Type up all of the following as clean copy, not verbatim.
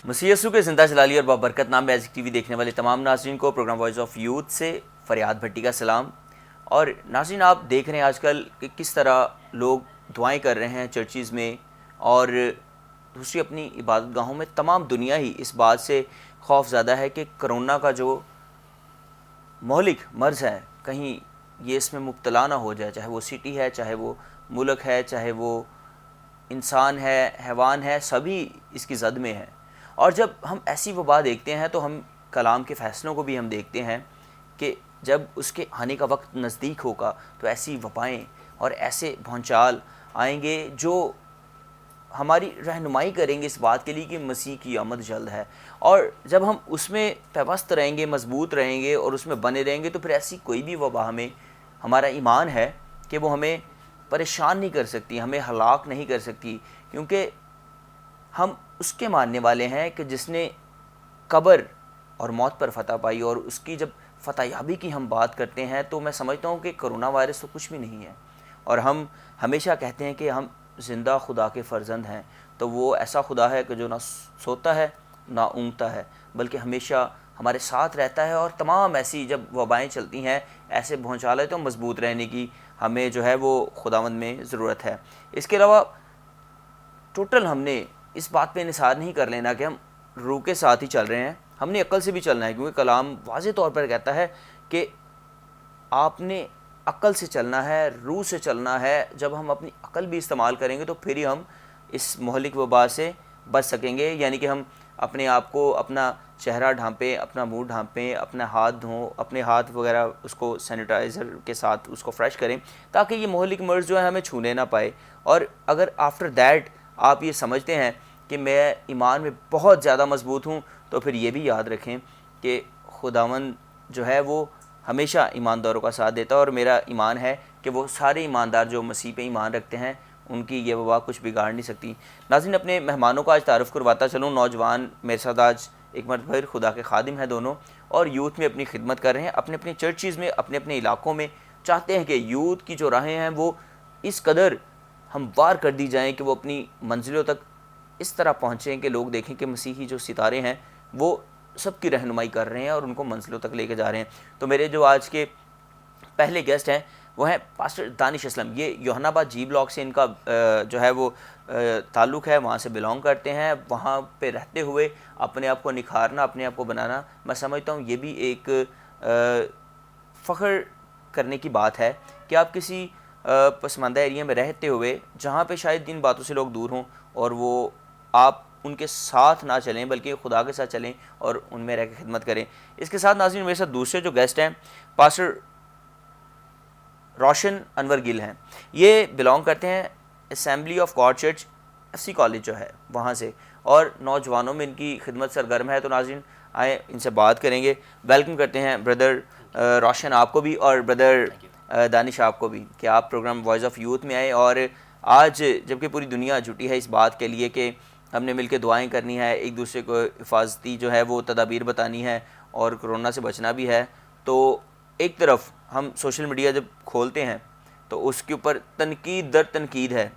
مسی یسوع کے زندہ جلالی اور بابرکت نام میزک ٹی وی دیکھنے والے تمام ناظرین کو پروگرام وائس آف یوتھ سے فریاد بھٹی کا سلام۔ اور ناظرین، آپ دیکھ رہے ہیں آج کل کہ کس طرح لوگ دعائیں کر رہے ہیں چرچز میں اور دوسری اپنی عبادت گاہوں میں۔ تمام دنیا ہی اس بات سے خوف زدہ ہے کہ کرونا کا جو مہلک مرض ہے کہیں یہ اس میں مبتلا نہ ہو جائے، چاہے وہ سٹی ہے، چاہے وہ ملک ہے، چاہے وہ انسان ہے، حیوان ہے، سبھی اس کی زد میں ہیں۔ اور جب ہم ایسی وبا دیکھتے ہیں تو ہم کلام کے فیصلوں کو بھی ہم دیکھتے ہیں کہ جب اس کے آنے کا وقت نزدیک ہوگا تو ایسی وبائیں اور ایسے بھونچال آئیں گے جو ہماری رہنمائی کریں گے اس بات کے لیے کہ مسیح کی آمد جلد ہے۔ اور جب ہم اس میں پیوست رہیں گے، مضبوط رہیں گے اور اس میں بنے رہیں گے تو پھر ایسی کوئی بھی وبا ہمیں، ہمارا ایمان ہے کہ وہ ہمیں پریشان نہیں کر سکتی، ہمیں ہلاک نہیں کر سکتی، کیونکہ ہم اس کے ماننے والے ہیں کہ جس نے قبر اور موت پر فتح پائی۔ اور اس کی جب فتح یابی کی ہم بات کرتے ہیں تو میں سمجھتا ہوں کہ کرونا وائرس تو کچھ بھی نہیں ہے۔ اور ہم ہمیشہ کہتے ہیں کہ ہم زندہ خدا کے فرزند ہیں، تو وہ ایسا خدا ہے کہ جو نہ سوتا ہے نہ اونگتا ہے، بلکہ ہمیشہ ہمارے ساتھ رہتا ہے۔ اور تمام ایسی جب وبائیں چلتی ہیں، ایسے بھونچال ہے، تو مضبوط رہنے کی ہمیں جو ہے وہ خداوند میں ضرورت ہے۔ اس کے علاوہ ٹوٹل ہم نے اس بات پہ انحصار نہیں کر لینا کہ ہم روح کے ساتھ ہی چل رہے ہیں، ہم نے عقل سے بھی چلنا ہے، کیونکہ کلام واضح طور پر کہتا ہے کہ آپ نے عقل سے چلنا ہے، روح سے چلنا ہے۔ جب ہم اپنی عقل بھی استعمال کریں گے تو پھر ہی ہم اس مہلک وبا سے بچ سکیں گے، یعنی کہ ہم اپنے آپ کو، اپنا چہرہ ڈھانپیں، اپنا منہ ڈھانپیں، اپنا ہاتھ دھویں، اپنے ہاتھ وغیرہ اس کو سینیٹائزر کے ساتھ اس کو فریش کریں تاکہ یہ مہلک مرض جو ہے ہمیں چھونے نہ پائے۔ اور اگر آفٹر دیٹ آپ یہ سمجھتے ہیں کہ میں ایمان میں بہت زیادہ مضبوط ہوں، تو پھر یہ بھی یاد رکھیں کہ خداوند جو ہے وہ ہمیشہ ایمانداروں کا ساتھ دیتا ہے، اور میرا ایمان ہے کہ وہ سارے ایماندار جو مسیح پہ ایمان رکھتے ہیں ان کی یہ وبا کچھ بگاڑ نہیں سکتی۔ ناظرین، اپنے مہمانوں کا آج تعارف کرواتا چلوں۔ نوجوان میرے ساتھ آج ایک مرتبہ پھر خدا کے خادم ہیں دونوں، اور یوتھ میں اپنی خدمت کر رہے ہیں، اپنے اپنے چرچز میں، اپنے اپنے علاقوں میں۔ چاہتے ہیں کہ یوتھ کی جو راہیں ہیں وہ اس قدر ہموار کر دی جائیں کہ وہ اپنی منزلوں تک اس طرح پہنچیں کہ لوگ دیکھیں کہ مسیحی جو ستارے ہیں وہ سب کی رہنمائی کر رہے ہیں اور ان کو منزلوں تک لے کے جا رہے ہیں۔ تو میرے جو آج کے پہلے گیسٹ ہیں وہ ہیں پاسٹر دانش اسلم۔ یہ یوحنا آباد جی بلاک سے ان کا جو ہے وہ تعلق ہے، وہاں سے بلانگ کرتے ہیں۔ وہاں پہ رہتے ہوئے اپنے آپ کو نکھارنا، اپنے آپ کو بنانا، میں سمجھتا ہوں یہ بھی ایک فخر کرنے کی بات ہے کہ آپ کسی پسماندہ ایریا میں رہتے ہوئے جہاں پہ شاید ان باتوں سے لوگ دور ہوں، اور وہ آپ ان کے ساتھ نہ چلیں بلکہ خدا کے ساتھ چلیں اور ان میں رہ کے خدمت کریں۔ اس کے ساتھ ناظرین میرے ساتھ دوسرے جو گیسٹ ہیں پاسٹر روشن انور گل ہیں۔ یہ بلانگ کرتے ہیں assembly of God church F C college جو ہے وہاں سے، اور نوجوانوں میں ان کی خدمت سرگرم ہے۔ تو ناظرین آئیں ان سے بات کریں گے۔ ویلکم کرتے ہیں بردر روشن آپ کو بھی، اور بردر دانش آپ کو بھی، کہ آپ پروگرام وائس آف یوتھ میں آئے۔ اور آج جبکہ پوری دنیا جٹی ہے اس بات کے لیے کہ ہم نے مل کے دعائیں کرنی ہے، ایک دوسرے کو حفاظتی جو ہے وہ تدابیر بتانی ہے اور کرونا سے بچنا بھی ہے، تو ایک طرف ہم سوشل میڈیا جب کھولتے ہیں تو اس کے اوپر تنقید در تنقید ہے۔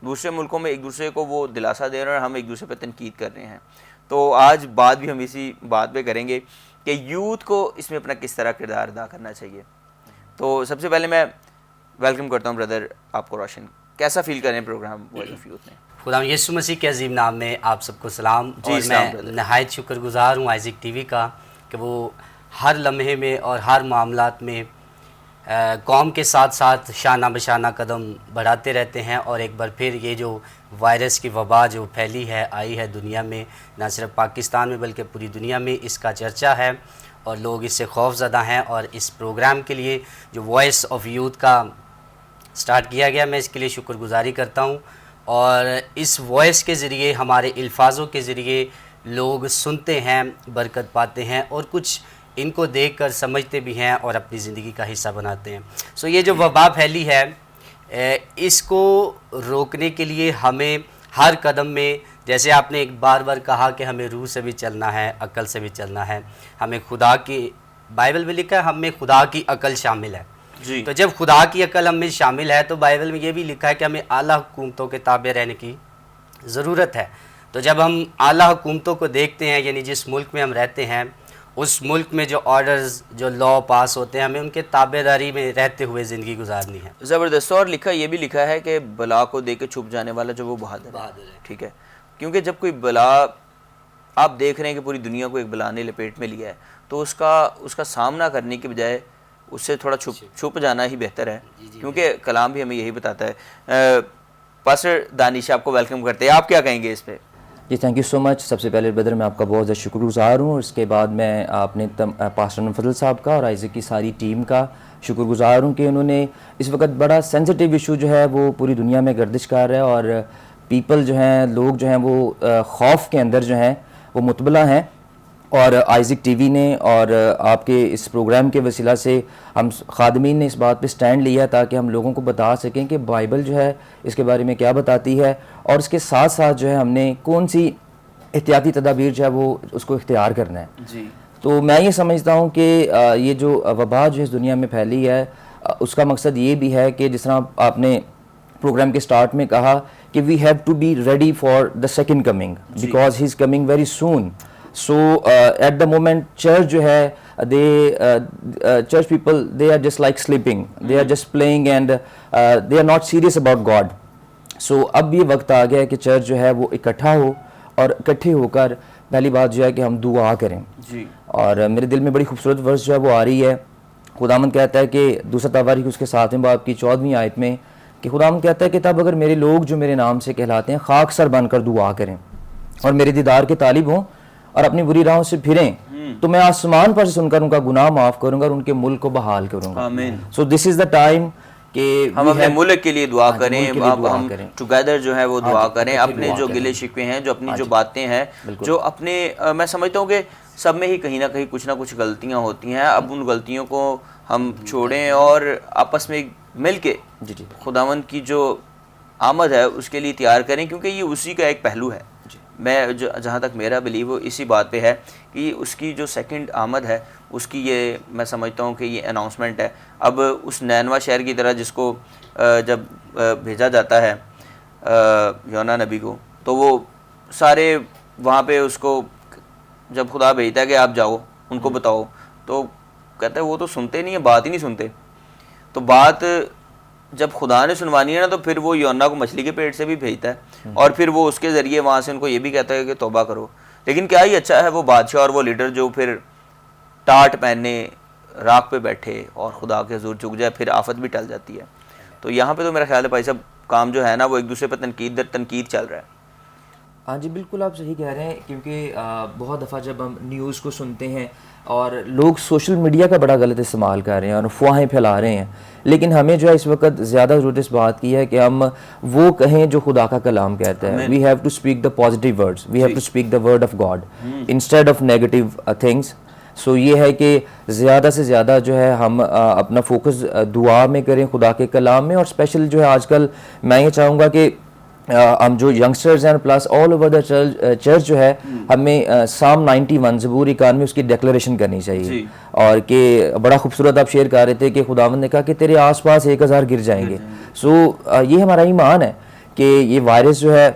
دوسرے ملکوں میں ایک دوسرے کو وہ دلاسا دے رہے ہیں اور ہم ایک دوسرے پہ تنقید کر رہے ہیں۔ تو آج بات بھی ہم اسی بات پہ کریں گے کہ یوتھ کو اس میں اپنا کس طرح کردار ادا کرنا چاہیے۔ تو سب سے پہلے میں ویلکم کرتا ہوں بردر آپ کو روشن، کیسا فیل کریں پروگرام وائس آف یوتھ میں؟ خدا یسوع مسیح کے عظیم نام میں آپ سب کو سلام۔ اور سلام میں نہایت شکر گزار ہوں آئزک ٹی وی کا کہ وہ ہر لمحے میں اور ہر معاملات میں قوم کے ساتھ ساتھ شانہ بشانہ قدم بڑھاتے رہتے ہیں۔ اور ایک بار پھر یہ جو وائرس کی وبا جو پھیلی ہے، آئی ہے دنیا میں، نہ صرف پاکستان میں بلکہ پوری دنیا میں اس کا چرچا ہے اور لوگ اس سے خوف زدہ ہیں۔ اور اس پروگرام کے لیے جو وائس آف یوتھ کا سٹارٹ کیا گیا، میں اس کے لیے شکر گزاری کرتا ہوں۔ اور اس وائس کے ذریعے، ہمارے الفاظوں کے ذریعے لوگ سنتے ہیں، برکت پاتے ہیں، اور کچھ ان کو دیکھ کر سمجھتے بھی ہیں اور اپنی زندگی کا حصہ بناتے ہیں۔ یہ جو وبا پھیلی ہے، اس کو روکنے کے لیے ہمیں ہر قدم میں جیسے آپ نے ایک بار بار کہا کہ ہمیں روح سے بھی چلنا ہے، عقل سے بھی چلنا ہے، ہمیں خدا کی، بائبل میں لکھا ہے ہمیں خدا کی عقل شامل ہے. جی. تو جب خدا کی عقل ہم میں شامل ہے تو بائبل میں یہ بھی لکھا ہے کہ ہمیں اعلیٰ حکومتوں کے تابع رہنے کی ضرورت ہے. تو جب ہم اعلیٰ حکومتوں کو دیکھتے ہیں، یعنی جس ملک میں ہم رہتے ہیں اس ملک میں جو آرڈرز، جو لا پاس ہوتے ہیں، ہمیں ان کے تابع داری میں رہتے ہوئے زندگی گزارنی ہے. زبردست. اور لکھا یہ بھی لکھا ہے کہ بلا کو دیکھ کے چھپ جانے والا جو وہ بہادر ہے. ٹھیک ہے، کیونکہ جب کوئی بلا آپ دیکھ رہے ہیں کہ پوری دنیا کو ایک بلا نے لپیٹ میں لیا ہے تو اس کا سامنا کرنے کے بجائے اس سے تھوڑا چھپ جانا ہی بہتر ہے، کیونکہ کلام بھی ہمیں یہی بتاتا ہے. پاسٹر دانش آپ کو ویلکم کرتے ہیں، آپ کیا کہیں گے اس پہ؟ جی تھینک یو سو مچ. سب سے پہلے بدر میں آپ کا بہت زیادہ شکر گزار ہوں، اور اس کے بعد میں اپنے پاسٹر فضل صاحب کا اور آئزک کی ساری ٹیم کا شکر گزار ہوں کہ انہوں نے اس وقت بڑا سینسٹیو ایشو جو ہے وہ پوری دنیا میں گردش کر رہا ہے، اور پیپل جو ہیں، لوگ جو ہیں وہ خوف کے اندر جو ہیں وہ متبلا ہیں. اور آئزک ٹی وی نے اور آپ کے اس پروگرام کے وسیلہ سے ہم خادمین نے اس بات پہ سٹینڈ لیا تاکہ ہم لوگوں کو بتا سکیں کہ بائبل جو ہے اس کے بارے میں کیا بتاتی ہے، اور اس کے ساتھ ساتھ جو ہے ہم نے کون سی احتیاطی تدابیر جو ہے وہ اس کو اختیار کرنا ہے. جی. تو میں یہ سمجھتا ہوں کہ یہ جو وبا جو اس دنیا میں پھیلی ہے اس کا مقصد یہ بھی ہے کہ جس طرح آپ نے پروگرام کے سٹارٹ میں کہا کہ we have to be ready for the second coming because he is coming very soon. So at the moment church جو ہے church people they are just like sleeping, they are just playing and they are not serious about God. So اب یہ وقت آ گیا ہے کہ church جو ہے وہ اکٹھا ہو اور اکٹھے ہو کر پہلی بات جو ہے کہ ہم دعا کریں. جی. اور میرے دل میں بڑی خوبصورت ورس جو ہے وہ آ رہی ہے. خداوند کہتا ہے کہ دوسرا تواریخ اس کے 7ویں باب کی 14ویں آیت میں کہ خداوند کہتا ہے کہ تب اگر میرے لوگ جو میرے نام سے کہلاتے ہیں خاک سر بن کر دعا کریں اور میرے دیدار کے طالب ہوں اور اپنی بری راہوں سے پھریں تو میں آسمان پر سے سن کر ان کا گناہ معاف کروں گا اور ان کے ملک کو بحال کروں گا. آمین. سو دس از دا ٹائم کہ ہم اپنے ملک کے لیے دعا کریں، ہم ٹوگیدر جو ہے وہ دعا کریں، اپنے جو گلے شکوے ہیں، جو اپنی جو باتیں ہیں، جو اپنے میں سمجھتا ہوں کہ سب میں ہی کہیں نہ کہیں کچھ نہ کچھ غلطیاں ہوتی ہیں. اب ان غلطیوں کو ہم چھوڑیں اور آپس میں مل کے خداوند کی جو آمد ہے اس کے لیے تیار کریں، کیونکہ یہ اسی کا ایک پہلو ہے. میں جہاں تک میرا بلیو اسی بات پہ ہے کہ اس کی جو سیکنڈ آمد ہے اس کی یہ میں سمجھتا ہوں کہ یہ اناؤنسمنٹ ہے. اب اس نینوا شہر کی طرح جس کو جب بھیجا جاتا ہے یونا نبی کو، تو وہ سارے وہاں پہ اس کو جب خدا بھیجتا ہے کہ آپ جاؤ ان کو بتاؤ، تو کہتا ہے وہ تو سنتے نہیں ہیں، بات ہی نہیں سنتے. تو بات جب خدا نے سنوانی ہے نا تو پھر وہ یونا کو مچھلی کے پیٹ سے بھی بھیجتا ہے اور پھر وہ اس کے ذریعے وہاں سے ان کو یہ بھی کہتا ہے کہ توبہ کرو. لیکن کیا ہی اچھا ہے وہ بادشاہ اور وہ لیڈر جو پھر ٹاٹ پہنے راکھ پہ بیٹھے اور خدا کے حضور جھک جائے، پھر آفت بھی ٹل جاتی ہے. تو یہاں پہ تو میرا خیال ہے بھائی صاحب کام جو ہے نا وہ ایک دوسرے پہ تنقید در تنقید چل رہا ہے. ہاں جی بالکل آپ صحیح کہہ رہے ہیں، کیونکہ بہت دفعہ جب ہم نیوز کو سنتے ہیں اور لوگ سوشل میڈیا کا بڑا غلط استعمال کر رہے ہیں اور افواہیں پھیلا رہے ہیں، لیکن ہمیں جو ہے اس وقت زیادہ ضرورت اس بات کی ہے کہ ہم وہ کہیں جو خدا کا کلام کہتا ہے. We have to speak the positive words, we have to speak the word of God instead of negative things. So یہ ہے کہ زیادہ سے زیادہ جو ہے ہم اپنا فوکس دعا میں کریں، خدا کے کلام میں. اور اسپیشل جو ہے آج کل میں یہ چاہوں گا کہ ہم جو ینگسٹرز ہیں plus all over the church جو ہے ہمیں سام 91 زبور 91 اس کی ڈیکلریشن کرنی چاہیے. اور کہ بڑا خوبصورت آپ شیئر کر رہے تھے کہ خداوند نے کہا کہ تیرے آس پاس 1000 گر جائیں گے. سو یہ ہمارا ایمان ہے کہ یہ وائرس جو ہے،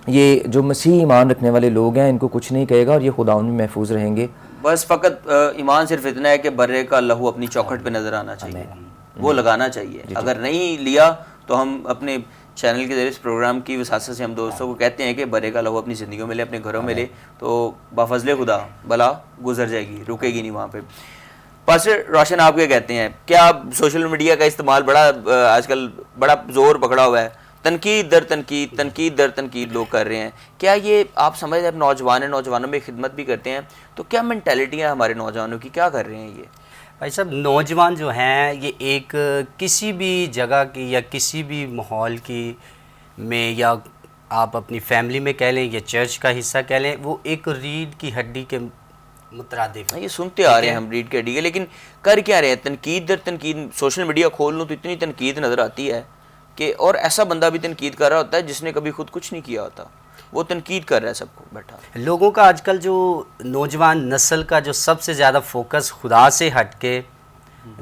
یہ جو مسیح ایمان رکھنے والے لوگ ہیں ان کو کچھ نہیں کہے گا اور یہ خداوند میں محفوظ رہیں گے. بس فقط ایمان صرف اتنا ہے کہ برے کا لہو اپنی چوکھٹ پہ نظر آنا چاہیے، وہ لگانا چاہیے. اگر نہیں لیا تو ہم اپنے چینل کے ذریعے اس پروگرام کی وساطت سے ہم دوستوں کو کہتے ہیں کہ برے کا لہو اپنی زندگیوں میں لے، اپنے گھروں میں لے، تو بفضل خدا بلا گزر جائے گی، رکے گی نہیں وہاں پہ. پاسٹر روشن آپ کیا کہتے ہیں؟ کیا سوشل میڈیا کا استعمال بڑا آج کل بڑا زور پکڑا ہوا ہے، تنقید در تنقید، تنقید در تنقید لوگ کر رہے ہیں؟ کیا یہ آپ سمجھتے ہیں نوجوانوں میں خدمت بھی کرتے ہیں، تو کیا مینٹیلٹی ہے ہمارے نوجوانوں کی، کیا کر رہے ہیں یہ؟ بھائی صاحب نوجوان جو ہیں یہ ایک کسی بھی جگہ کی یا کسی بھی ماحول کی میں، یا آپ اپنی فیملی میں کہہ لیں یا چرچ کا حصہ کہہ لیں، وہ ایک ریڑھ کی ہڈی کے مترادف. یہ سنتے آ رہے ہیں ہم ریڑھ کی ہڈی کے، لیکن کر کیا رہے ہیں؟ تنقید در تنقید. سوشل میڈیا کھول لوں تو اتنی تنقید نظر آتی ہے کہ اور ایسا بندہ بھی تنقید کر رہا ہوتا ہے جس نے کبھی خود کچھ نہیں کیا ہوتا. وہ تنقید کر رہا ہے سب کو بیٹھا. لوگوں کا آج کل جو نوجوان نسل کا جو سب سے زیادہ فوکس خدا سے ہٹ کے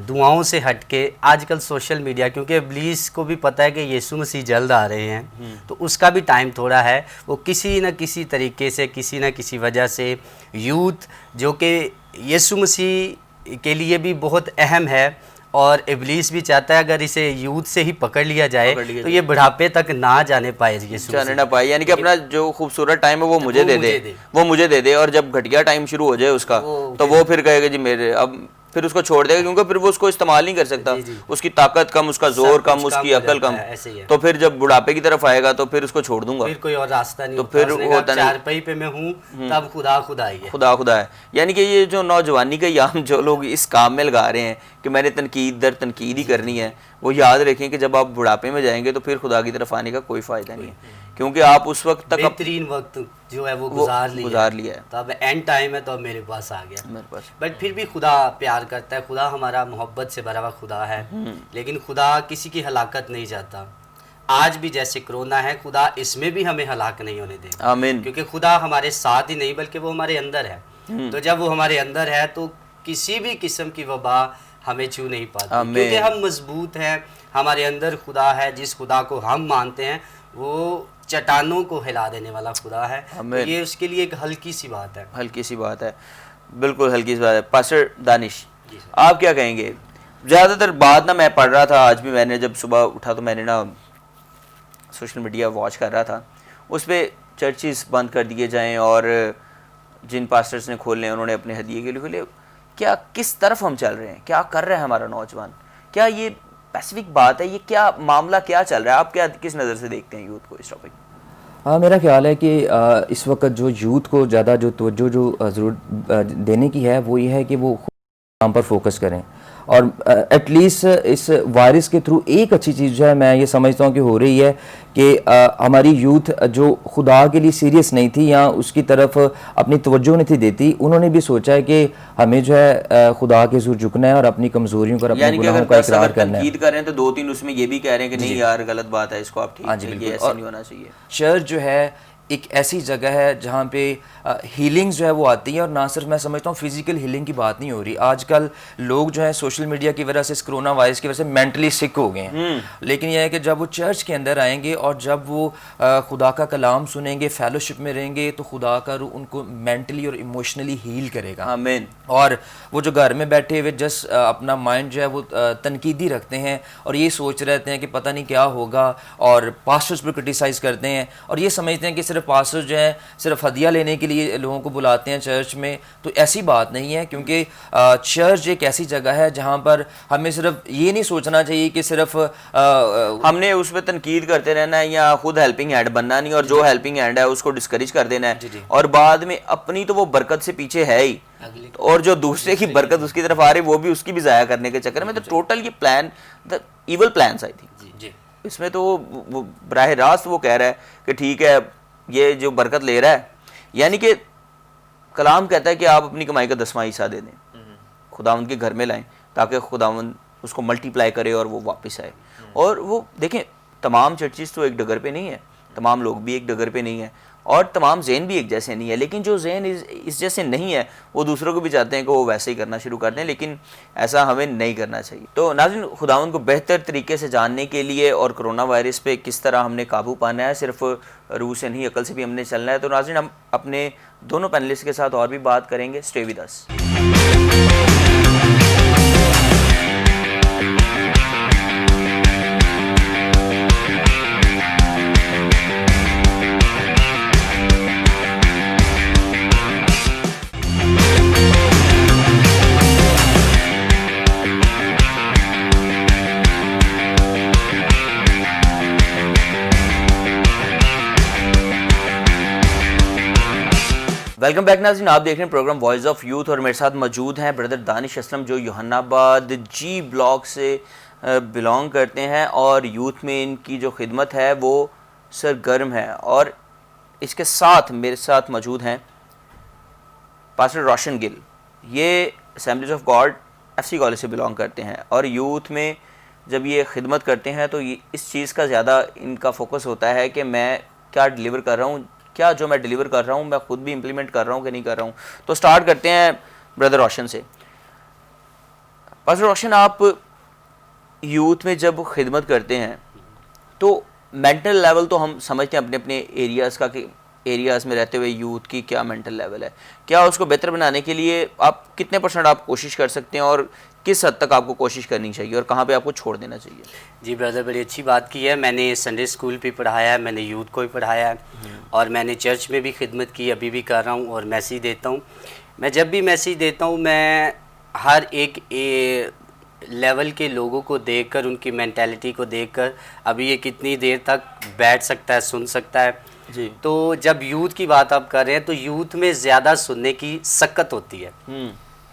دعاؤں سے ہٹ کے آج کل سوشل میڈیا, کیونکہ ابلیس کو بھی پتہ ہے کہ یسوع مسیح جلد آ رہے ہیں تو اس کا بھی ٹائم تھوڑا ہے, وہ کسی نہ کسی طریقے سے کسی نہ کسی وجہ سے یوتھ جو کہ یسوع مسیح کے لیے بھی بہت اہم ہے, اور ابلیس بھی چاہتا ہے اگر اسے یوتھ سے ہی پکڑ لیا جائے تو یہ بڑھاپے تک نہ جانے پائے, جانے نہ پائے, یعنی کہ اپنا جو خوبصورت ٹائم ہے وہ مجھے دے دے, وہ مجھے دے دے, اور جب گھٹیا ٹائم شروع ہو جائے اس کا تو وہ پھر کہے گا جی میرے, اب پھر اس کو چھوڑ دے گا کیونکہ پھر وہ اس کو استعمال نہیں کر سکتا, اس کی طاقت کم, اس کا زور کم, اس کی عقل کم, تو پھر جب بڑھاپے کی طرف آئے گا تو پھر اس کو چھوڑ دوں گا, پھر کوئی اور راستہ نہیں, تو پھر وہ ہوتا نہیں, چارپائی پہ میں ہوں تب خدا خدا ہی ہے, خدا خدا ہے. یعنی کہ یہ جو نوجوانی کا ایام جو لوگ اس کام میں لگا رہے ہیں کہ میں نے تنقید در تنقید ہی کرنی ہے, وہ یاد رکھیں کہ جب آپ بڑھاپے میں جائیں گے تو پھر خدا کی طرف آنے کا کوئی فائدہ نہیں ہے, کیونکہ آپ اس وقت تک بہترین وقت جو ہے وہ گزار لیا ہے, تو اب اینڈ ٹائم ہے تو اب میرے پاس آ گیا میرے پاس. بٹ پھر بھی خدا پیار کرتا ہے, خدا ہمارا محبت سے بھرا ہوا خدا ہے, لیکن خدا کسی کی ہلاکت نہیں چاہتا. آج بھی جیسے کرونا ہے, خدا اس میں بھی ہمیں ہلاک نہیں ہونے دے گا, آمین, کیونکہ خدا ہمارے ساتھ ہی نہیں بلکہ وہ ہمارے اندر ہے, تو جب وہ ہمارے اندر ہے تو کسی بھی قسم کی وبا ہمیں چھو نہیں پاتی, کیونکہ ہم مضبوط ہیں, ہمارے اندر خدا ہے. جس خدا کو ہم مانتے ہیں وہ چٹانوں کو ہلا دینے والا خدا ہے, یہ اس کے لیے ایک ہلکی سی بات ہے, ہلکی سی بات ہے, بالکل ہلکی سی بات ہے. پاسٹر دانش, آپ کیا کہیں گے؟ زیادہ تر بات نا میں پڑھ رہا تھا, آج بھی میں نے جب صبح اٹھا تو میں نے نا سوشل میڈیا واچ کر رہا تھا, اس پہ چرچز بند کر دیے جائیں اور جن پاسٹرز نے کھولنے انہوں نے اپنے ہدیے کے لیے کھولے. کیا کس طرف ہم چل رہے ہیں, کیا کر رہا ہے ہمارا نوجوان, کیا یہ اسپیسیفک بات ہے, یہ کیا معاملہ کیا چل رہا ہے, آپ کیا کس نظر سے دیکھتے ہیں یوتھ کو اس ٹاپک؟ ہاں, میرا خیال ہے کہ اس وقت جو یوتھ کو زیادہ جو توجہ جو ضرورت دینے کی ہے وہ یہ ہے کہ وہ کام پر فوکس کریں, اور ایٹ لیسٹ اس وائرس کے تھرو ایک اچھی چیز جو ہے میں یہ سمجھتا ہوں کہ ہو رہی ہے کہ ہماری یوتھ جو خدا کے لیے سیریس نہیں تھی یا اس کی طرف اپنی توجہ نہیں تھی دیتی, انہوں نے بھی سوچا ہے کہ ہمیں جو ہے خدا کے حضور جھکنا ہے اور اپنی کمزوریوں پر اپنے گناہوں کا اقرار کرنا ہے. تنقید کر رہے ہیں تو دو تین اس میں یہ بھی کہہ رہے ہیں کہ نہیں یار غلط بات ہے, اس کو آپ ٹھیک یہ ایسے نہیں ہونا چاہیے. چرچ جو ہے ایک ایسی جگہ ہے جہاں پہ ہیلنگز جو ہے وہ آتی ہیں, اور نہ صرف میں سمجھتا ہوں فزیکل ہیلنگ کی بات نہیں ہو رہی. آج کل لوگ جو ہیں سوشل میڈیا کی وجہ سے, اس کرونا وائرس کی وجہ سے مینٹلی سک ہو گئے ہیں, لیکن یہ ہے کہ جب وہ چرچ کے اندر آئیں گے اور جب وہ خدا کا کلام سنیں گے, فیلوشپ میں رہیں گے, تو خدا کا روح ان کو مینٹلی اور ایموشنلی ہیل کرے گا. آمین. اور وہ جو گھر میں بیٹھے ہوئے جس اپنا مائنڈ جو ہے وہ تنقیدی رکھتے ہیں اور یہ سوچ رہتے ہیں کہ پتہ نہیں کیا ہوگا, اور پاسٹرز پر کرٹیسائز کرتے ہیں, اور یہ سمجھتے ہیں کہ صرف پاسٹر جو ہیں صرف ہدیہ لینے کے لیے لوگوں کو بلاتے ہیں چرچ میں, تو ایسی بات نہیں ہے. کیونکہ چرچ ایک ایسی جگہ ہے جہاں پر ہمیں صرف یہ نہیں سوچنا چاہیے کہ صرف ہم نے اس پہ تنقید کرتے رہنا ہے یا خود ہیلپنگ ہینڈ بننا نہیں, اور جو ہیلپنگ ہینڈ ہے اس کو ڈسکریج کر دینا ہے, اور بعد میں اپنی تو وہ برکت سے پیچھے ہے ہی, اور جو دوسرے کی برکت اس کی طرف آ رہی وہ بھی اس کی بھی ضائع کرنے کے چکر میں. تو ٹوٹل یہ پلان ایول پلانس آئی تھی اس میں, تو وہ براہ راست وہ کہہ رہا ہے کہ ٹھیک ہے یہ جو برکت لے رہا ہے, یعنی کہ کلام کہتا ہے کہ آپ اپنی کمائی کا 10واں حصہ دے دیں, خداوند کے گھر میں لائیں تاکہ خداوند اس کو ملٹی پلائی کرے اور وہ واپس آئے. اور وہ دیکھیں تمام چرچز تو ایک ڈگر پہ نہیں ہے, تمام لوگ بھی ایک ڈگر پہ نہیں ہیں, اور تمام ذہن بھی ایک جیسے نہیں ہے, لیکن جو ذہن اس جیسے نہیں ہے وہ دوسروں کو بھی چاہتے ہیں کہ وہ ویسے ہی کرنا شروع کر دیں, لیکن ایسا ہمیں نہیں کرنا چاہیے. تو ناظرین, خداوند کو بہتر طریقے سے جاننے کے لیے اور کرونا وائرس پہ کس طرح ہم نے قابو پانا ہے, صرف روح سے نہیں عقل سے بھی ہم نے چلنا ہے. تو ناظرین, ہم اپنے دونوں پینلسٹ کے ساتھ اور بھی بات کریں گے. Stay with us. Welcome back ناظرین, آپ دیکھ رہے ہیں پروگرام وائس آف یوتھ, اور میرے ساتھ موجود ہیں بردر دانش اسلم جو یوحنا آباد جی بلاک سے بلانگ کرتے ہیں, اور یوتھ میں ان کی جو خدمت ہے وہ سرگرم ہے. اور اس کے ساتھ میرے ساتھ موجود ہیں پاسٹر روشن گل, یہ assemblies of God F C college سے بلانگ کرتے ہیں, اور یوتھ میں جب یہ خدمت کرتے ہیں تو اس چیز کا زیادہ ان کا فوکس ہوتا ہے کہ میں کیا ڈیلیور کر رہا ہوں کیا جو میں ڈیلیور کر رہا ہوں میں خود بھی امپلیمنٹ کر رہا ہوں کہ نہیں کر رہا ہوں. تو سٹارٹ کرتے ہیں بردر روشن سے. بردر روشن, آپ یوتھ میں جب خدمت کرتے ہیں تو مینٹل لیول تو ہم سمجھتے ہیں اپنے اپنے ایریاز کا کہ ایریاز میں رہتے ہوئے یوتھ کی کیا مینٹل لیول ہے, کیا اس کو بہتر بنانے کے لیے آپ کتنے % آپ کوشش کر سکتے ہیں اور کس حد تک آپ کو کوشش کرنی چاہیے اور کہاں پہ آپ کو چھوڑ دینا چاہیے؟ جی بردر, بڑی اچھی بات کی ہے. میں نے سنڈے اسکول بھی پڑھایا ہے, میں نے یوتھ کو بھی پڑھایا ہے, اور میں نے چرچ میں بھی خدمت کی, ابھی بھی کر رہا ہوں, اور میسیج دیتا ہوں. میں جب بھی میسیج دیتا ہوں میں ہر ایک لیول کے لوگوں کو دیکھ کر, ان کی مینٹیلٹی کو دیکھ کر, ابھی یہ کتنی دیر تک بیٹھ سکتا ہے, سن سکتا ہے. جی. تو جب یوتھ کی بات آپ کر رہے ہیں تو یوتھ میں زیادہ سننے کی سکت ہوتی ہے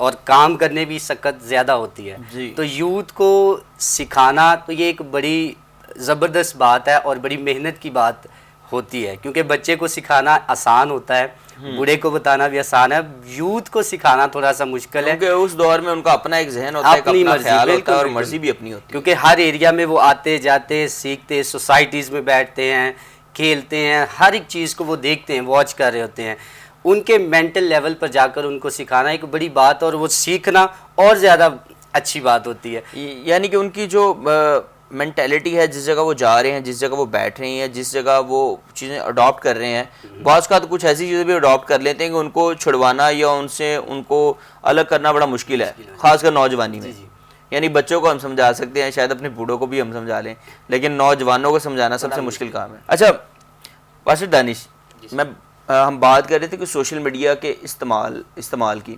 اور کام کرنے بھی سکت زیادہ ہوتی ہے. جی. تو یوتھ کو سکھانا تو یہ ایک بڑی زبردست بات ہے اور بڑی محنت کی بات ہوتی ہے, کیونکہ بچے کو سکھانا آسان ہوتا ہے, بوڑھے کو بتانا بھی آسان ہے, یوتھ کو سکھانا تھوڑا سا مشکل ہے, کیونکہ اس دور میں ان کا اپنا ایک ذہن ہوتا ہے, اپنی اپنا مرضی, خیال ہوتا بالکل ہے اور بالکل. مرضی بھی اپنی ہوتی ہے. کیونکہ ہر ایریا میں وہ آتے جاتے سیکھتے, سوسائٹیز میں بیٹھتے ہیں, کھیلتے ہیں, ہر ایک چیز کو وہ دیکھتے ہیں, واچ کر رہے ہوتے ہیں. ان کے مینٹل لیول پر جا کر ان کو سکھانا ایک بڑی بات اور وہ سیکھنا اور زیادہ اچھی بات ہوتی ہے. یعنی کہ ان کی جو مینٹیلٹی ہے, جس جگہ وہ جا رہے ہیں, جس جگہ وہ بیٹھ رہے ہیں, جس جگہ وہ چیزیں اڈاپٹ کر رہے ہیں, بعض کا تو کچھ ایسی چیزیں بھی اڈاپٹ کر لیتے ہیں کہ ان کو چھڑوانا یا ان سے ان کو الگ کرنا بڑا مشکل ہے, خاص کر نوجوانی میں. یعنی بچوں کو ہم سمجھا سکتے ہیں, شاید اپنے بوڑھوں کو بھی ہم سمجھا لیں, لیکن نوجوانوں کو سمجھانا سب سے مشکل کام ہے. اچھا پاسٹر دانش, ہم بات کر رہے تھے کہ سوشل میڈیا کے استعمال کی,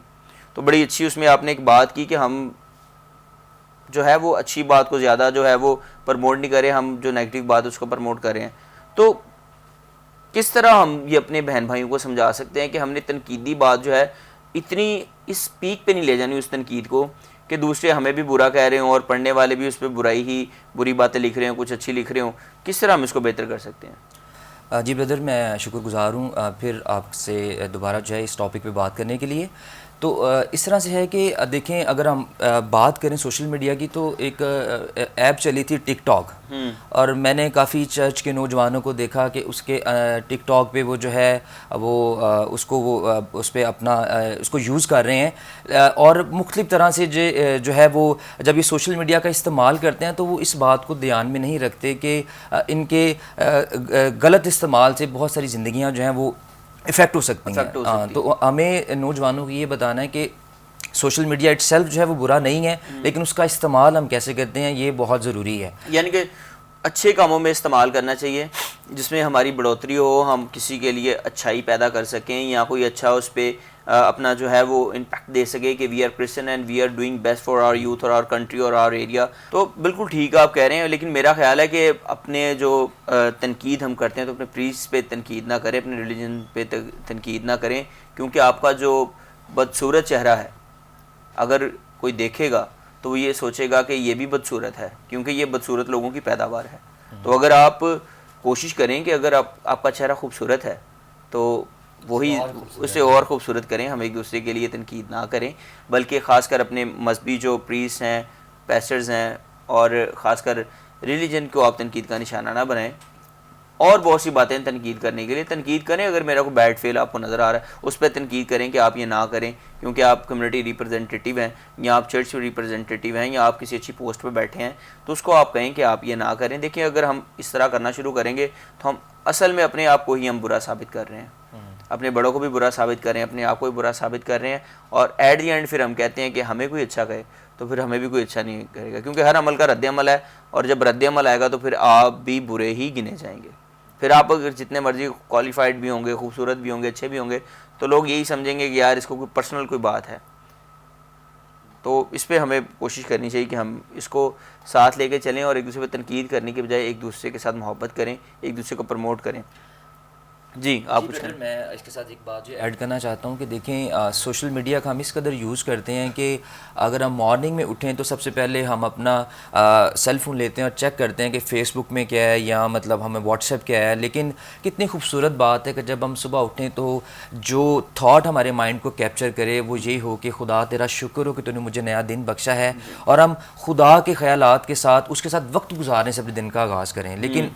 تو بڑی اچھی اس میں آپ نے ایک بات کی کہ ہم جو ہے وہ اچھی بات کو زیادہ جو ہے وہ پرموٹ نہیں کریں, ہم جو نیگیٹو بات اس کو پرموٹ کر رہے ہیں. تو کس طرح ہم یہ اپنے بہن بھائیوں کو سمجھا سکتے ہیں کہ ہم نے تنقیدی بات جو ہے اتنی اس پیک پہ نہیں لے جانی اس تنقید کو کہ دوسرے ہمیں بھی برا کہہ رہے ہوں اور پڑھنے والے بھی اس پہ بری باتیں لکھ رہے ہوں, کچھ اچھی لکھ رہے ہوں. کس طرح ہم اس کو بہتر کر سکتے ہیں؟ جی بردر, میں شکر گزار ہوں پھر آپ سے دوبارہ جو ہے اس ٹاپک پہ بات کرنے کے لیے. تو اس طرح سے ہے کہ دیکھیں, اگر ہم بات کریں سوشل میڈیا کی تو ایک ایپ چلی تھی ٹک ٹاک, اور میں نے کافی چرچ کے نوجوانوں کو دیکھا کہ اس کے ٹک ٹاک پہ وہ جو ہے وہ اس پہ اپنا اس کو یوز کر رہے ہیں, اور مختلف طرح سے جو ہے وہ جب یہ سوشل میڈیا کا استعمال کرتے ہیں تو وہ اس بات کو دھیان میں نہیں رکھتے کہ ان کے غلط استعمال سے بہت ساری زندگیاں جو ہیں وہ افیکٹ ہو سکتی ہیں. تو ہمیں نوجوانوں کو یہ بتانا ہے کہ سوشل میڈیا اٹ سیلف جو ہے وہ برا نہیں ہے, لیکن اس کا استعمال ہم کیسے کرتے ہیں یہ بہت ضروری ہے. یعنی کہ اچھے کاموں میں استعمال کرنا چاہیے جس میں ہماری بڑھوتری ہو, ہم کسی کے لیے اچھائی پیدا کر سکیں یا کوئی اچھا اس پہ اپنا جو ہے وہ امپیکٹ دے سکے کہ we are Christian and we are doing best for our youth اور آور کنٹری اور آور ایریا. تو بالکل ٹھیک آپ کہہ رہے ہیں, لیکن میرا خیال ہے کہ اپنے جو تنقید ہم کرتے ہیں تو اپنے پریسٹ پہ تنقید نہ کریں, اپنے ریلیجن پہ تنقید نہ کریں, کیونکہ آپ کا جو بدصورت چہرہ ہے اگر کوئی دیکھے گا تو وہ یہ سوچے گا کہ یہ بھی بدصورت ہے, کیونکہ یہ بدصورت لوگوں کی پیداوار ہے. تو اگر آپ کوشش کریں کہ اگر آپ کا چہرہ خوبصورت ہے تو وہی اسے اور خوبصورت کریں, ہم ایک دوسرے کے لیے تنقید نہ کریں, بلکہ خاص کر اپنے مذہبی جو پریسٹ ہیں, پیسٹرز ہیں, اور خاص کر ریلیجن کو آپ تنقید کا نشانہ نہ بنائیں. اور بہت سی باتیں تنقید کرنے کے لیے تنقید کریں, اگر میرا کوئی بیڈ فیل آپ کو نظر آ رہا ہے اس پہ تنقید کریں کہ آپ یہ نہ کریں, کیونکہ آپ کمیونٹی ریپرزنٹیٹیو ہیں یا آپ چرچ ریپرزنٹیٹیو ہیں یا آپ کسی اچھی پوسٹ پہ بیٹھے ہیں, تو اس کو آپ کہیں کہ آپ یہ نہ کریں. دیکھیں اگر ہم اس طرح کرنا شروع کریں گے تو ہم اصل میں اپنے آپ کو ہی ہم برا ثابت کر رہے ہیں, اپنے بڑوں کو بھی برا ثابت کر رہے ہیں, اپنے آپ کو بھی برا ثابت کر رہے ہیں, اور ایٹ دی اینڈ پھر ہم کہتے ہیں کہ ہمیں کوئی اچھا کہے تو پھر ہمیں بھی کوئی اچھا نہیں کرے گا, کیونکہ ہر عمل کا رد عمل ہے, اور جب رد عمل آئے گا تو پھر آپ بھی برے ہی گنے جائیں گے. پھر آپ اگر جتنے مرضی کوالیفائڈ بھی ہوں گے, خوبصورت بھی ہوں گے, اچھے بھی ہوں گے, تو لوگ یہی سمجھیں گے کہ یار اس کو کوئی پرسنل کوئی بات ہے. تو اس پہ ہمیں کوشش کرنی چاہیے کہ ہم اس کو ساتھ لے کے چلیں اور ایک دوسرے پہ تنقید کرنے کے بجائے ایک دوسرے کے ساتھ محبت کریں, ایک دوسرے کو پروموٹ کریں. جی آپ کچھ کہیں. میں اس کے ساتھ ایک بات جو ایڈ کرنا چاہتا ہوں کہ دیکھیں سوشل میڈیا کا ہم اس قدر یوز کرتے ہیں کہ اگر ہم مارننگ میں اٹھیں تو سب سے پہلے ہم اپنا سیل فون لیتے ہیں اور چیک کرتے ہیں کہ فیس بک میں کیا ہے یا مطلب ہمیں واٹس ایپ کیا ہے. لیکن کتنی خوبصورت بات ہے کہ جب ہم صبح اٹھیں تو جو تھاٹ ہمارے مائنڈ کو کیپچر کرے وہ یہی ہو کہ خدا تیرا شکر ہو کہ تو نے مجھے نیا دن بخشا ہے, اور ہم خدا کے خیالات کے ساتھ اس کے ساتھ وقت گزارنے سے اپنے دن کا آغاز کریں. لیکن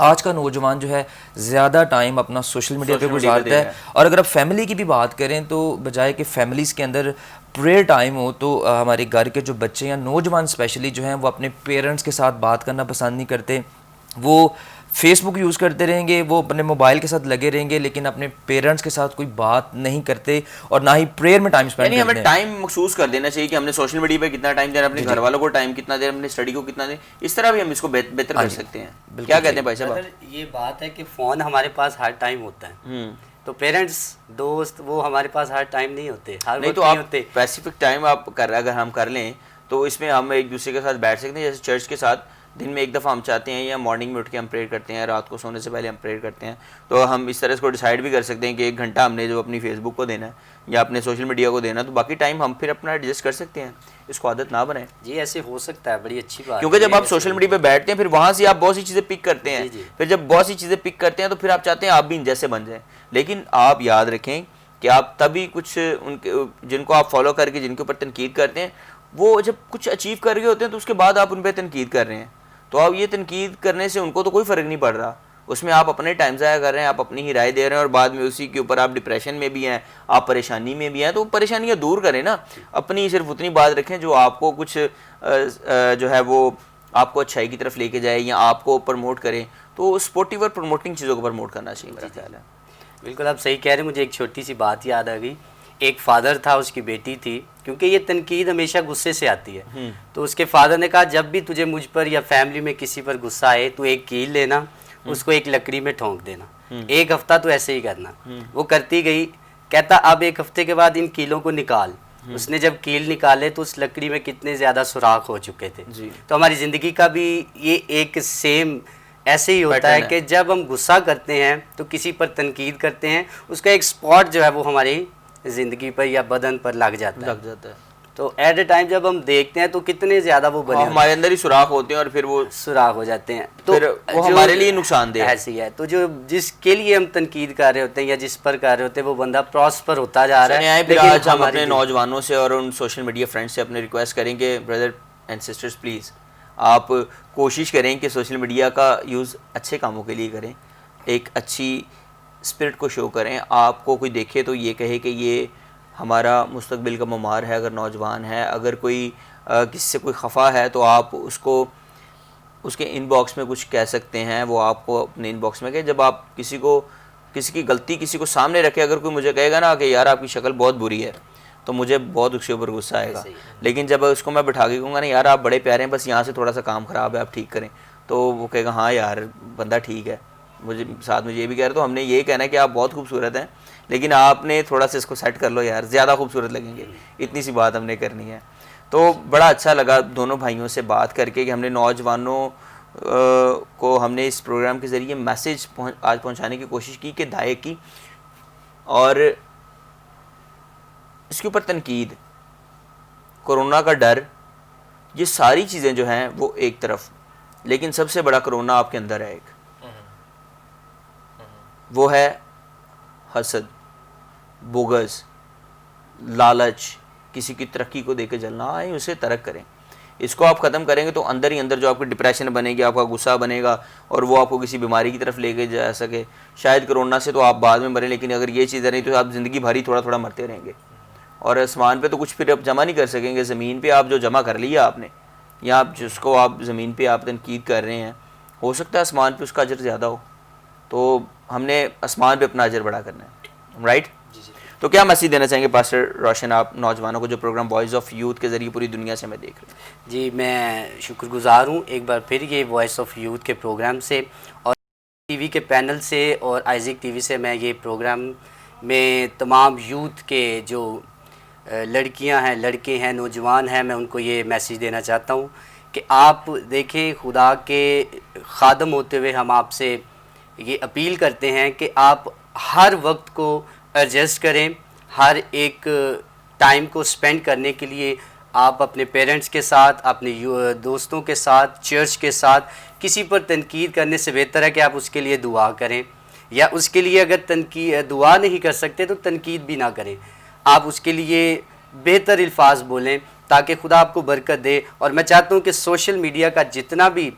آج کا نوجوان جو ہے زیادہ ٹائم اپنا سوشل میڈیا پہ گزارتا ہے. اور اگر آپ فیملی کی بھی بات کریں تو بجائے کہ فیملیز کے اندر پریئر ٹائم ہو تو ہمارے گھر کے جو بچے یا نوجوان اسپیشلی جو ہیں وہ اپنے پیرنٹس کے ساتھ بات کرنا پسند نہیں کرتے. وہ فیس بک یوز کرتے رہیں گے, وہ اپنے موبائل کے ساتھ لگے رہیں گے, لیکن اپنے پیرنٹس کے ساتھ کوئی بات نہیں کرتے اور نہ ہی پریئر میں ٹائم اسپینڈ کرتے ہیں. ہمیں ٹائم مخصوص کر دینا چاہیے کہ ہم نے سوشل میڈیا پہ کتنا ٹائم دینا, اپنے گھر والوں کو ٹائم کتنا دینا, اپنے اسٹڈی کو کتنا دینا. اس طرح بھی ہم اس کو بہتر کر سکتے ہیں. کیا کہتے ہیں بھائی صاحب؟ یہ بات ہے کہ فون ہمارے پاس ہر ٹائم ہوتا ہے, تو پیرنٹس دوست وہ ہمارے پاس ہر ٹائم نہیں ہوتے, ہر نہیں تو آپ اسپیسیفک ٹائم آپ اگر ہم کر لیں تو اس میں ہم ایک دوسرے کے ساتھ بیٹھ سکتے ہیں. جیسے چرچ کے ساتھ دن میں ایک دفعہ ہم چاہتے ہیں, یا مارننگ میں اٹھ کے ہم پریئر کرتے ہیں, رات کو سونے سے پہلے ہم پریئر کرتے ہیں, تو ہم اس طرح اس کو ڈیسائیڈ بھی کر سکتے ہیں کہ 1 گھنٹہ ہم نے جو اپنی فیس بک کو دینا ہے یا اپنے سوشل میڈیا کو دینا ہے, تو باقی ٹائم ہم پھر اپنا ایڈجسٹ کر سکتے ہیں. اس کو عادت نہ بنائیں. جی ایسے ہو سکتا ہے, بڑی اچھی بات. کیونکہ جب آپ سوشل میڈیا پہ بیٹھتے ہیں پھر وہاں سے آپ بہت سی چیزیں پک کرتے ہیں, پھر جب بہت سی چیزیں پک کرتے ہیں تو پھر آپ چاہتے ہیں آپ بھی ان جیسے بن جائیں. لیکن آپ یاد رکھیں کہ آپ تبھی کچھ ان کے جن کو آپ فالو کر کے جن کے اوپر تنقید کرتے ہیں, وہ جب کچھ اچیو کر رہے ہوتے ہیں تو اس کے بعد آپ ان پہ تنقید کر رہے ہیں, تو آپ یہ تنقید کرنے سے ان کو تو کوئی فرق نہیں پڑ رہا. اس میں آپ اپنے ٹائم ضائع کر رہے ہیں, آپ اپنی ہی رائے دے رہے ہیں, اور بعد میں اسی کے اوپر آپ ڈپریشن میں بھی ہیں, آپ پریشانی میں بھی ہیں. تو پریشانیاں دور کریں نا, اپنی صرف اتنی بات رکھیں جو آپ کو کچھ جو ہے وہ آپ کو اچھائی کی طرف لے کے جائے یا آپ کو پروموٹ کریں. تو سپورٹیو اور پروموٹنگ چیزوں کو پروموٹ کرنا چاہیے میرا خیال ہے. بالکل آپ صحیح کہہ رہے ہیں. مجھے ایک چھوٹی سی بات یاد آ گئی. ایک فادر تھا, اس کی بیٹی تھی, کیونکہ یہ تنقید ہمیشہ غصے سے آتی ہے, تو اس کے فادر نے کہا جب بھی تجھے مجھ پر یا فیملی میں کسی پر غصہ آئے تو ایک کیل لینا, اس کو ایک لکڑی میں ٹھونک دینا, 1 ہفتہ تو ایسے ہی کرنا. وہ کرتی گئی. کہتا اب 1 ہفتے کے بعد ان کیلوں کو نکال. اس نے جب کیل نکالے تو اس لکڑی میں کتنے زیادہ سوراخ ہو چکے تھے. تو ہماری زندگی کا بھی یہ ایک سیم ایسے ہی ہوتا ہے کہ جب ہم غصہ کرتے ہیں تو کسی پر تنقید کرتے ہیں, اس کا ایک سپاٹ جو ہے وہ ہماری زندگی پر یا بدن پر لگ جاتا ہے. تو ایٹ اے ٹائم جب ہم دیکھتے ہیں تو کتنے زیادہ وہ بنے ہمارے اندر ہی سوراخ ہوتے ہیں اور پھر وہ سوراخ ہو جاتے ہیں, تو وہ ہمارے لیے نقصان دہ ایسی ہے. تو جو جس کے لیے ہم تنقید کر رہے ہوتے ہیں یا جس پر کر رہے ہوتے ہیں وہ بندہ پراسپر ہوتا جا رہا ہے. پھر آج ہم اپنے نوجوانوں سے اور ان سوشل میڈیا فرینڈ سے اپنے ریکویسٹ کریں کہ بردر اینڈ سسٹرز پلیز آپ کوشش کریں کہ سوشل میڈیا کا یوز اچھے کاموں کے لیے کریں, ایک اچھی اسپرٹ کو شو کریں. آپ کو کوئی دیکھے تو یہ کہے کہ یہ ہمارا مستقبل کا معمار ہے. اگر نوجوان ہے, اگر کوئی کسی سے کوئی خفا ہے تو آپ اس کو اس کے ان باکس میں کچھ کہہ سکتے ہیں, وہ آپ کو اپنے ان باکس میں کہ جب آپ کسی کی غلطی کسی کو سامنے رکھے, اگر کوئی مجھے کہے گا نا کہ یار آپ کی شکل بہت بری ہے تو مجھے بہت اس کے اوپر غصہ آئے گا. لیکن جب اس کو میں بٹھا کے کہوں گا نا یار آپ بڑے پیارے ہیں, بس یہاں سے تھوڑا سا کام خراب ہے آپ ٹھیک کریں, تو وہ کہے گا ہاں یار بندہ ٹھیک ہے, مجھے ساتھ میں یہ بھی کہہ رہے. تو ہم نے یہ کہنا ہے کہ آپ بہت خوبصورت ہیں, لیکن آپ نے تھوڑا سا اس کو سیٹ کر لو یار, زیادہ خوبصورت لگیں گے. اتنی سی بات ہم نے کرنی ہے. تو بڑا اچھا لگا دونوں بھائیوں سے بات کر کے کہ ہم نے نوجوانوں کو ہم نے اس پروگرام کے ذریعے میسیج آج پہنچانے کی کوشش کی کہ دعائیں کی, اور اس کے اوپر تنقید, کرونا کا ڈر, یہ ساری چیزیں جو ہیں وہ ایک طرف, لیکن سب سے بڑا کرونا آپ کے اندر ہے ایک, وہ ہے حسد, بغض, لالچ, کسی کی ترقی کو دے کے جلنا. آئیں اسے ترک کریں. اس کو آپ ختم کریں گے تو اندر ہی اندر جو آپ کی ڈپریشن بنے گی, آپ کا غصہ بنے گا, اور وہ آپ کو کسی بیماری کی طرف لے کے جا سکے. شاید کرونا سے تو آپ بعد میں مریں, لیکن اگر یہ چیزیں نہیں تو آپ زندگی بھر ہی تھوڑا تھوڑا مرتے رہیں گے. اور آسمان پہ تو کچھ پھر آپ جمع نہیں کر سکیں گے. زمین پہ آپ جو جمع کر لیا آپ نے, یا آپ جس کو آپ زمین پہ آپ تنقید کر رہے ہیں, ہو سکتا ہے آسمان پہ اس کا اجر زیادہ ہو. تو ہم نے آسمان پہ اپنا اجر بڑا کرنا ہے, رائٹ؟ تو کیا میسیج دینا چاہیں گے پاسٹر روشن آپ نوجوانوں کو جو پروگرام وائس آف یوتھ کے ذریعے پوری دنیا سے میں دیکھ رہا ہوں؟ جی میں شکر گزار ہوں ایک بار پھر یہ وائس آف یوتھ کے پروگرام سے اور ٹی وی کے پینل سے اور آئزک ٹی وی سے. میں یہ پروگرام میں تمام یوتھ کے جو لڑکیاں ہیں, لڑکے ہیں, نوجوان ہیں, میں ان کو یہ میسیج دینا چاہتا ہوں کہ آپ دیکھیں, خدا کے خادم ہوتے ہوئے ہم آپ سے یہ اپیل کرتے ہیں کہ آپ ہر وقت کو ایڈجسٹ کریں. ہر ایک ٹائم کو سپینڈ کرنے کے لیے آپ اپنے پیرنٹس کے ساتھ, اپنے دوستوں کے ساتھ, چرچ کے ساتھ, کسی پر تنقید کرنے سے بہتر ہے کہ آپ اس کے لیے دعا کریں. یا اس کے لیے اگر دعا نہیں کر سکتے تو تنقید بھی نہ کریں, آپ اس کے لیے بہتر الفاظ بولیں تاکہ خدا آپ کو برکت دے. اور میں چاہتا ہوں کہ سوشل میڈیا کا جتنا بھی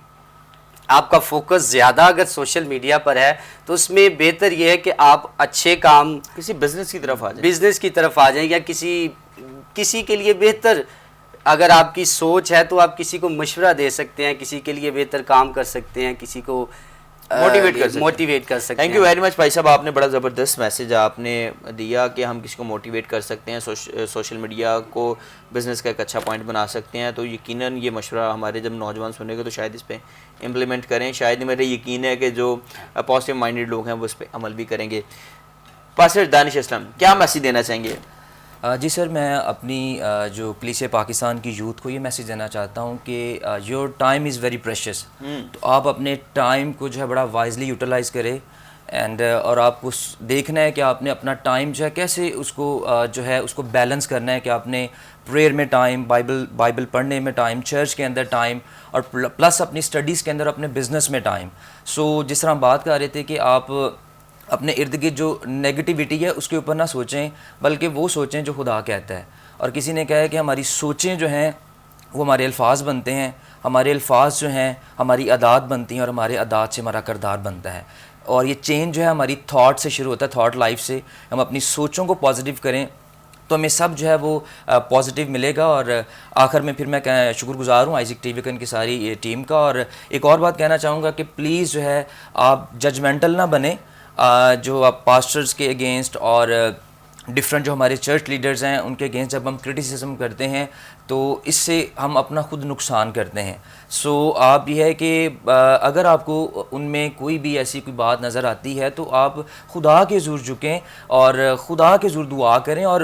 آپ کا فوکس زیادہ اگر سوشل میڈیا پر ہے تو اس میں بہتر یہ ہے کہ آپ اچھے کام کسی بزنس کی طرف آ جائیں، بزنس کی طرف آ جائیں، یا کسی کے لیے بہتر اگر آپ کی سوچ ہے تو آپ کسی کو مشورہ دے سکتے ہیں، کسی کے لیے بہتر کام کر سکتے ہیں، کسی کو موٹیویٹ کر سکتے ہیں. تھینک یو ویری مچ بھائی صاحب، آپ نے بڑا زبردست میسج آپ نے دیا کہ ہم کسی کو موٹیویٹ کر سکتے ہیں، سوشل میڈیا کو بزنس کا ایک اچھا پوائنٹ بنا سکتے ہیں. تو یقیناً یہ مشورہ ہمارے جب نوجوان سنیں گے تو شاید اس پہ امپلیمنٹ کریں. شاید میرا یقین ہے کہ جو پازیٹیو مائنڈیڈ لوگ ہیں وہ اس پہ عمل بھی کریں گے. پاسٹر دانش اسلم کیا میسج دینا چاہیں گے؟ جی سر، میں اپنی جو کلیسیا پاکستان کی یوتھ کو یہ میسیج دینا چاہتا ہوں کہ your time is very precious. تو آپ اپنے ٹائم کو جو ہے بڑا وائزلی یوٹیلائز کرے اور آپ کو دیکھنا ہے کہ آپ نے اپنا ٹائم جو ہے کیسے اس کو جو ہے اس کو بیلنس کرنا ہے، کہ آپ نے پریئر میں ٹائم، بائبل پڑھنے میں ٹائم، چرچ کے اندر ٹائم، اور پلس اپنی اسٹڈیز کے اندر اپنے بزنس میں ٹائم. سو جس طرح ہم بات کر رہے تھے کہ آپ اپنے ارد گرد جو نیگیٹیوٹی ہے اس کے اوپر نہ سوچیں، بلکہ وہ سوچیں جو خدا کہتا ہے. اور کسی نے کہا ہے کہ ہماری سوچیں جو ہیں وہ ہمارے الفاظ بنتے ہیں، ہمارے الفاظ جو ہیں ہماری عادات بنتی ہیں، اور ہمارے عادات سے ہمارا کردار بنتا ہے. اور یہ چینج جو ہے ہماری تھاٹ سے شروع ہوتا ہے، تھاٹ لائف سے. ہم اپنی سوچوں کو پازیٹیو کریں تو ہمیں سب جو ہے وہ پازیٹیو ملے گا. اور آخر میں پھر میں شکر گزار ہوں آئزک ٹی وی کی ساری ٹیم کا. اور ایک اور بات کہنا چاہوں گا کہ پلیز جو ہے آپ ججمنٹل نہ بنیں، جو آپ پاسٹرز کے اگینسٹ اور ڈفرینٹ جو ہمارے چرچ لیڈرز ہیں ان کے اگینسٹ جب ہم کرٹیسزم کرتے ہیں تو اس سے ہم اپنا خود نقصان کرتے ہیں. سو آپ یہ ہے کہ اگر آپ کو ان میں کوئی بھی ایسی کوئی بات نظر آتی ہے تو آپ خدا کے حضور جھکیں اور خدا کے حضور دعا کریں، اور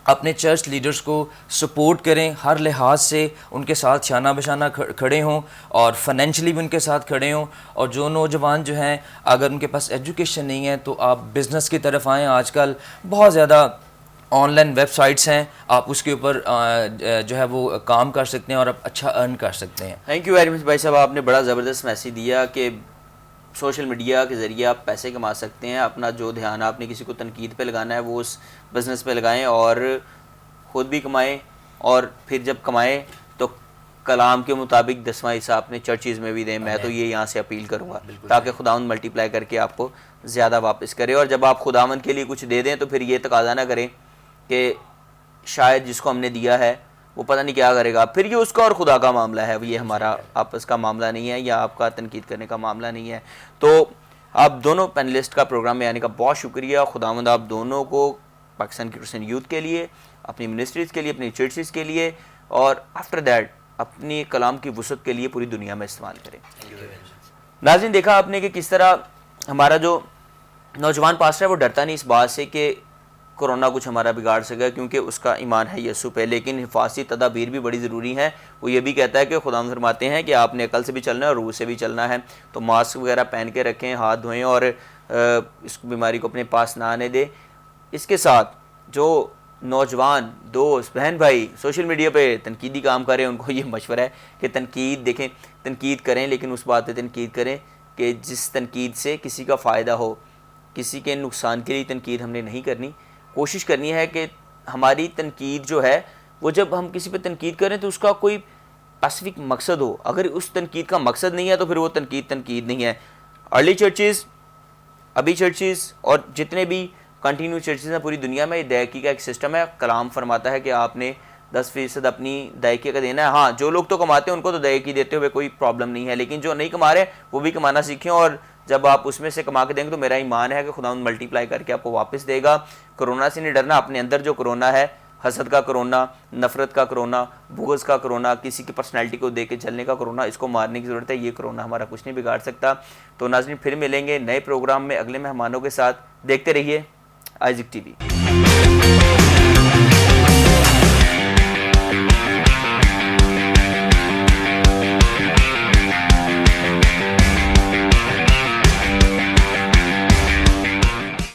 اپنے چرچ لیڈرز کو سپورٹ کریں، ہر لحاظ سے ان کے ساتھ شانہ بشانہ کھڑے ہوں، اور فائنینشلی بھی ان کے ساتھ کھڑے ہوں. اور جو نوجوان جو ہیں اگر ان کے پاس ایجوکیشن نہیں ہے تو آپ بزنس کی طرف آئیں. آج کل بہت زیادہ آن لائن ویب سائٹس ہیں، آپ اس کے اوپر جو ہے وہ کام کر سکتے ہیں اور آپ اچھا ارن کر سکتے ہیں. تھینک یو ویری مچ بھائی صاحب، آپ نے بڑا زبردست میسیج دیا کہ سوشل میڈیا کے ذریعے آپ پیسے کما سکتے ہیں. اپنا جو دھیان آپ نے کسی کو تنقید پہ لگانا ہے وہ اس بزنس پہ لگائیں اور خود بھی کمائیں، اور پھر جب کمائیں تو کلام کے مطابق 10واں حصہ اپنے چرچز میں بھی دیں. میں تو یہ یہاں سے اپیل کروں گا تاکہ خداوند ملٹی پلائی کر کے آپ کو زیادہ واپس کرے. اور جب آپ خداوند کے لیے کچھ دے دیں تو پھر یہ تقاضا نہ کریں کہ شاید جس کو ہم نے دیا ہے وہ پتہ نہیں کیا کرے گا. پھر یہ اس کا اور خدا کا معاملہ ہے، یہ ہمارا آپس کا معاملہ نہیں ہے یا آپ کا تنقید کرنے کا معاملہ نہیں ہے. تو آپ دونوں پینلسٹ کا پروگرام میں آنے کا بہت شکریہ. خداوند آپ دونوں کو پاکستان کی کرسچن یوتھ کے لیے، اپنی منسٹریز کے لیے، اپنی چرچز کے لیے، اور آفٹر دیٹ اپنی کلام کی وسعت کے لیے پوری دنیا میں استعمال کریں. ناظرین، دیکھا آپ نے کہ کس طرح ہمارا جو نوجوان پاسٹر ہے وہ ڈرتا نہیں اس بات سے کہ کرونا کچھ ہمارا بگاڑ سکے، کیونکہ اس کا ایمان ہے یسوع پہ. لیکن حفاظتی تدابیر بھی بڑی ضروری ہیں. وہ یہ بھی کہتا ہے کہ خداوند فرماتے ہیں کہ آپ نے عقل سے بھی چلنا ہے اور روح سے بھی چلنا ہے. تو ماسک وغیرہ پہن کے رکھیں، ہاتھ دھوئیں اور اس بیماری کو اپنے پاس نہ آنے دیں. اس کے ساتھ جو نوجوان دوست بہن بھائی سوشل میڈیا پہ تنقیدی کام کریں ان کو یہ مشورہ ہے کہ تنقید دیکھیں، تنقید کریں لیکن اس بات پہ تنقید کریں کہ جس تنقید سے کسی کا فائدہ ہو. کسی کے نقصان کے لیے تنقید ہم نے نہیں کرنی. کوشش کرنی ہے کہ ہماری تنقید جو ہے وہ جب ہم کسی پہ تنقید کریں تو اس کا کوئی اسپیسیفک مقصد ہو. اگر اس تنقید کا مقصد نہیں ہے تو پھر وہ تنقید نہیں ہے. ارلی چرچز، ابھی چرچز اور جتنے بھی کنٹینیو چرچز ہیں پوری دنیا میں، دائیکی کا ایک سسٹم ہے. کلام فرماتا ہے کہ آپ نے 10% اپنی دائیکی کا دینا ہے. ہاں، جو لوگ تو کماتے ہیں ان کو تو دائیکی دیتے ہوئے کوئی پرابلم نہیں ہے، لیکن جو نہیں کما رہے وہ بھی کمانا سیکھیں. اور جب آپ اس میں سے کما کے دیں گے تو میرا ایمان ہے کہ خداوند ملٹی پلائی کر کے آپ کو واپس دے گا. کرونا سے نہیں ڈرنا. اپنے اندر جو کرونا ہے، حسد کا کرونا، نفرت کا کرونا، بغض کا کرونا، کسی کی پرسنالٹی کو دے کے چلنے کا کرونا، اس کو مارنے کی ضرورت ہے. یہ کرونا ہمارا کچھ نہیں بگاڑ سکتا. تو ناظرین، پھر ملیں گے نئے پروگرام میں اگلے مہمانوں کے ساتھ. دیکھتے رہیے آئزک ٹی وی.